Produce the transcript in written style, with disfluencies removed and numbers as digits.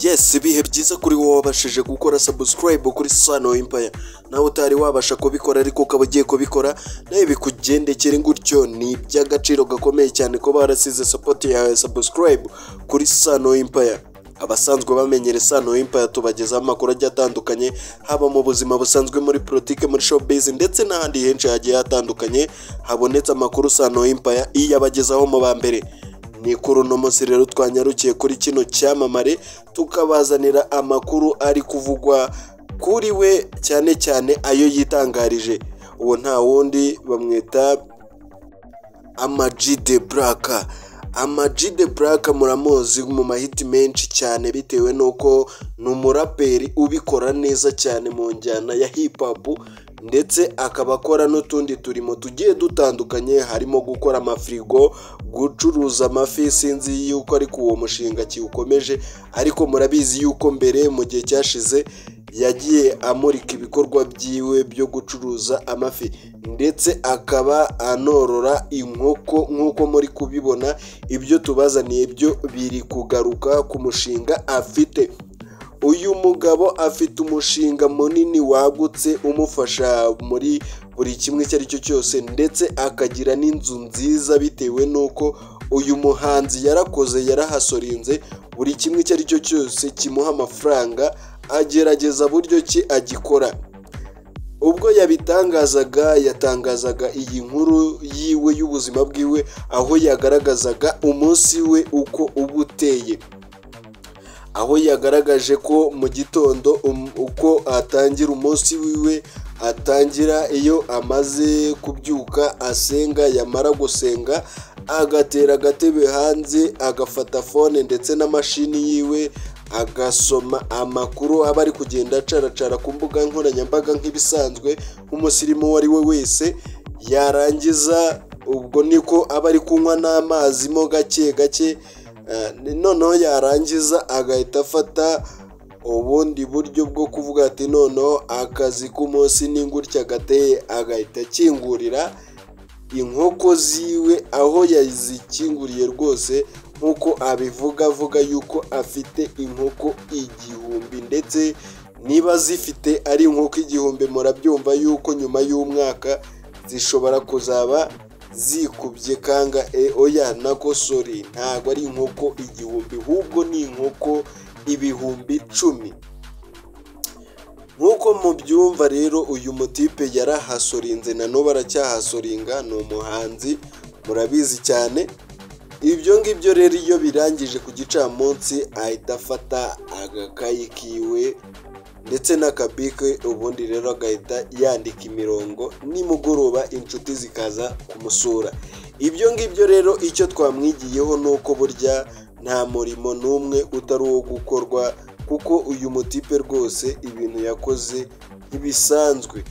Yes, ibihe byiza kuri wowe wabashije gukora subscribe kuri Sano Empire. Nawe utari wabasha kubikora ariko ukaba ugiye kubikora, nawe bikugendekere gutyo, ni iby'agaciro gakomeye cyane ko barasize support ya subscribe kuri Sano Empire. Abasanzwe bamenyere Sano Empire tubagezaho amakuru agiye atandukanye, haba mu buzima busanzwe, muri politike, muri showbiz ndetse n'ahandi henshi hagiye hatandukanye habonetse amakuru. Sano Empire iyabagezaho mu ba mbere. Ni kuri uno munsi rero twanyarukiye kuri kino cyamamare tukabazanira amakuru ari kuvugwa kuri we, cyane cyane ayo yitangarije. Uwo nta wundi bamwita Ama-G The Black. Ama-G The Black muramuzi mu mahiti menshi cyane bitewe nuko ni umuraperi ubikora neza cyane mu njyana ya hip hop, ndetse akaba akora n'utundi turimo tugiye dutandukanye, harimo gukora amafirigo, gucuruza amafi. Sinzi yuko ariko uwo mushinga kiwukomeje, ariko murabizi yuko mbere mu gihe cyashize yagiye amurika ibikorwa byiwe byo gucuruza amafi, ndetse akaba anorora inkoko nk'uko muri kubibona. Ibyo tubazaniye byo biri kugaruka ku mushinga afite. Uyu mugabo afite umushinga munini wagutse umufasha muri buri kimwe icyo ari cyo cyose, ndetse akagira n'inzu nziza bitewe nuko uyu muhanzi yarakoze, yarahasorinze. Buri kimwe icyo ari cyo cyose kimuha amafaranga, agerageza buryo ki agikora. Ubwo yatangazaga iyi nkuru yiwe y'ubuzima bwiwe, aho yagaragazaga umunsi we uko uba uteye, aho yagaragaje ko mu gitondo uko atangira umunsi wiwe, atangira iyo amaze kubyuka asenga, yamara gusenga agatera agatebe hanze, agafata fone ndetse na mashini yiwe, agasoma amakuru aba ari kugenda acaracara ku mbuga nkoranyambaga nk'ibisanzwe nk'umusirimu uwo ari we wese. Yarangiza ubwo niko aba ari kunywa n'amazi mo gake gake. Noneho yarangiza agahita afata ubundi buryo bwo kuvuga ati noneho akazi k'umunsi ni gutya gateye, agahita akingurira inkoko ziwe, aho yazikinguriye rwose nk'uko avuga yuko afite inkoko 1000, ndetse niba zifite ari inkoko 1000 murabyumva yuko nyuma y'umwaka zishobora kuzaba zikubye kanga. Oya nakosori, ntabwo ari inkoko 1000, ahubwo ni inkoko 10,000. Nk'uko mubyumva rero, uyu mutipe yarahasorinze, na n'ubu aracyahasoringa, ni umuhanzi murabizi cyane. Ibyo ngibyo rero iyo birangije ku gicamunsi ahita afata agakayi kiwe ndetse n'akabike, ubundi rero agahita yandika imirongo, nimugoroba inshuti zikaza kumusura. Ibyo ngibyo rero icyo twamwigiyeho ni uko burya nta murimo n'umwe utari uwo gukorwa, kuko uyu mutipe rwose ibintu yakoze ntibisanzwe.